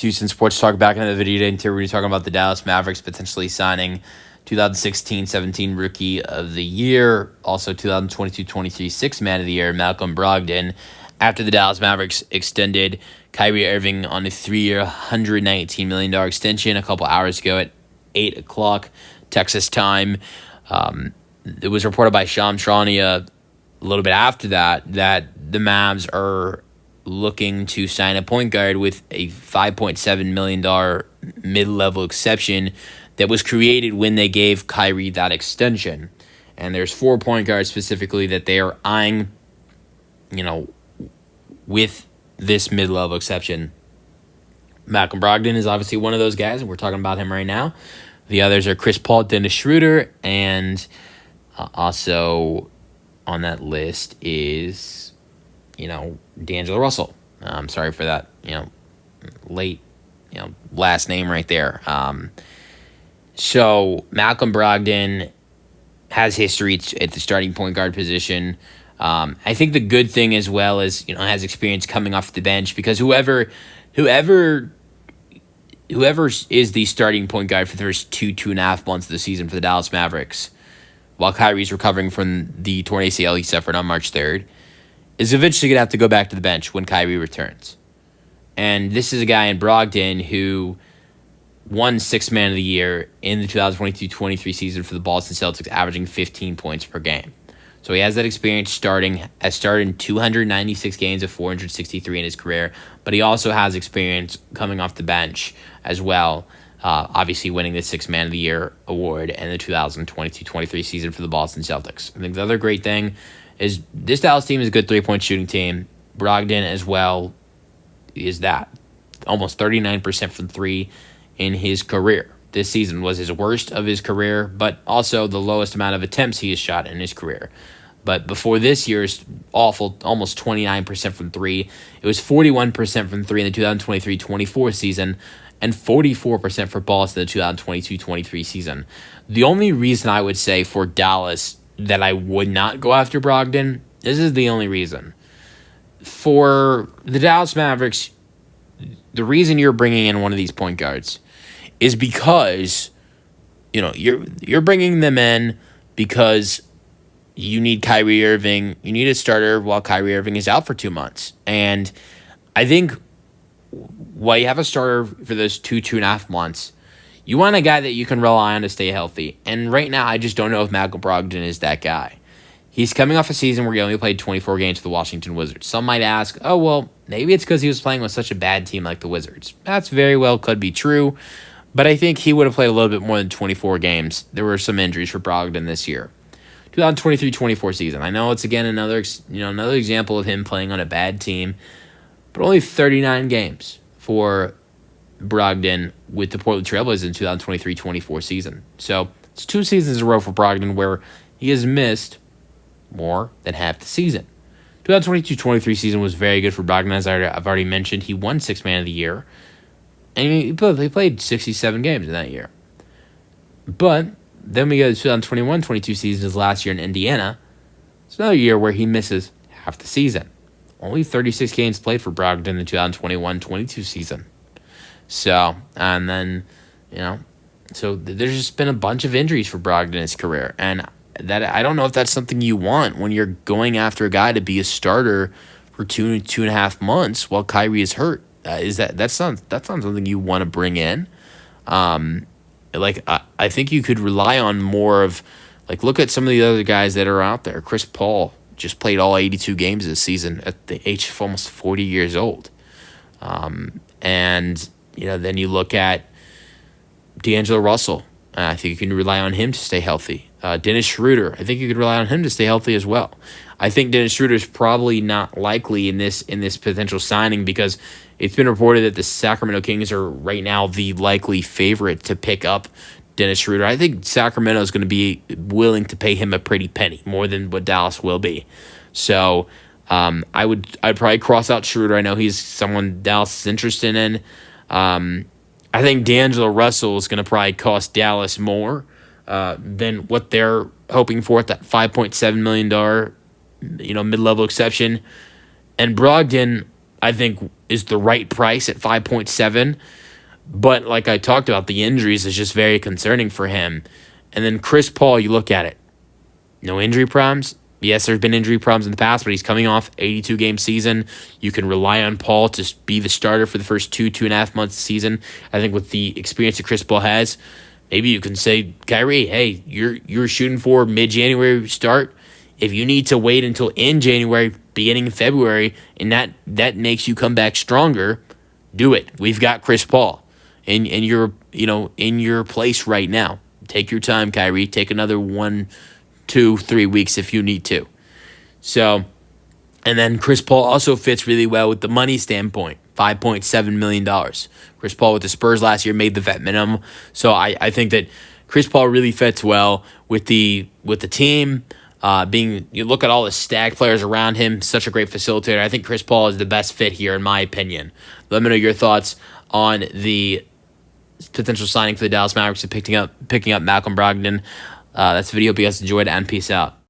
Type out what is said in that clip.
Houston Sports Talk. Back in the video today, we're talking about the Dallas Mavericks potentially signing 2016-17 Rookie of the Year, also 2022-23 Sixth Man of the Year, Malcolm Brogdon, after the Dallas Mavericks extended Kyrie Irving on a 3-year, $119 million extension a couple hours ago at 8 o'clock Texas time. It was reported by Shams Charania a little bit after that the Mavs are looking to sign a point guard with a $5.7 million mid-level exception that was created when they gave Kyrie that extension. And there's 4 point guards specifically that they are eyeing, with this mid-level exception. Malcolm Brogdon is obviously one of those guys, and we're talking about him right now. The others are Chris Paul, Dennis Schroeder, and also on that list is, D'Angelo Russell. I'm sorry for that, late, last name right there. So Malcolm Brogdon has history at the starting point guard position. I think the good thing as well is, has experience coming off the bench, because whoever is the starting point guard for the first two and a half months of the season for the Dallas Mavericks, while Kyrie's recovering from the torn ACL he suffered on March 3rd, is eventually going to have to go back to the bench when Kyrie returns. And this is a guy in Brogdon who won Sixth Man of the Year in the 2022-23 season for the Boston Celtics, averaging 15 points per game. So he has that experience has started in 296 games of 463 in his career, but he also has experience coming off the bench as well, obviously winning the Sixth Man of the Year award in the 2022-23 season for the Boston Celtics. I think the other great thing is this Dallas team is a good three-point shooting team. Brogdon as well is that. Almost 39% from three in his career. This season was his worst of his career, but also the lowest amount of attempts he has shot in his career. But before this year's awful, almost 29% from three, it was 41% from three in the 2023-24 season and 44% for Boston in the 2022-23 season. The only reason I would say for Dallas that I would not go after Brogdon, this is the only reason. For the Dallas Mavericks, the reason you're bringing in one of these point guards is because, you're bringing them in because you need Kyrie Irving. You need a starter while Kyrie Irving is out for 2 months. And I think while you have a starter for those 2.5 months, you want a guy that you can rely on to stay healthy. And right now, I just don't know if Malcolm Brogdon is that guy. He's coming off a season where he only played 24 games for the Washington Wizards. Some might ask, oh, well, maybe it's because he was playing with such a bad team like the Wizards. That's very well could be true. But I think he would have played a little bit more than 24 games. There were some injuries for Brogdon this year. 2023-24 season. I know it's, again, another example of him playing on a bad team, but only 39 games for Brogdon with the Portland Trailblazers in 2023-24 season. So it's 2 seasons in a row for Brogdon where he has missed more than half the season. 2022-23 season was very good for Brogdon, as I've already mentioned. He won Sixth Man of the Year, and he played 67 games in that year. But then we go to 2021-22 season, his last year in Indiana. It's another year where he misses half the season. Only 36 games played for Brogdon in the 2021-22 season. So, and then, so there's just been a bunch of injuries for Brogdon in his career. And that I don't know if that's something you want when you're going after a guy to be a starter for 2.5 months while Kyrie is hurt. That's not something you want to bring in. I think you could rely on more of, look at some of the other guys that are out there. Chris Paul just played all 82 games this season at the age of almost 40 years old. And then you look at D'Angelo Russell. I think you can rely on him to stay healthy. Dennis Schroeder, I think you could rely on him to stay healthy as well. I think Dennis Schroeder is probably not likely in this potential signing because it's been reported that the Sacramento Kings are right now the likely favorite to pick up Dennis Schroeder. I think Sacramento is going to be willing to pay him a pretty penny, more than what Dallas will be. So I'd probably cross out Schroeder. I know he's someone Dallas is interested in. I think D'Angelo Russell is going to probably cost Dallas more than what they're hoping for at that $5.7 million, mid-level exception. And Brogdon, I think, is the right price at 5.7. But like I talked about, the injuries is just very concerning for him. And then Chris Paul, you look at it. No injury problems. Yes, there's been injury problems in the past, but he's coming off 82-game season. You can rely on Paul to be the starter for the first 2.5 months of the season. I think with the experience that Chris Paul has, maybe you can say, Kyrie, hey, you're shooting for mid-January start. If you need to wait until in January, beginning of February, and that makes you come back stronger, do it. We've got Chris Paul in your place right now. Take your time, Kyrie. Take another 1, 2, 3 weeks if you need to. So, and then Chris Paul also fits really well with the money standpoint. $5.7 million. Chris Paul with the Spurs last year made the vet minimum. So I think that Chris Paul really fits well with the team. You look at all the stacked players around him, such a great facilitator. I think Chris Paul is the best fit here, in my opinion. Let me know your thoughts on the potential signing for the Dallas Mavericks of picking up Malcolm Brogdon. That's the video. Hope you guys enjoyed, and peace out.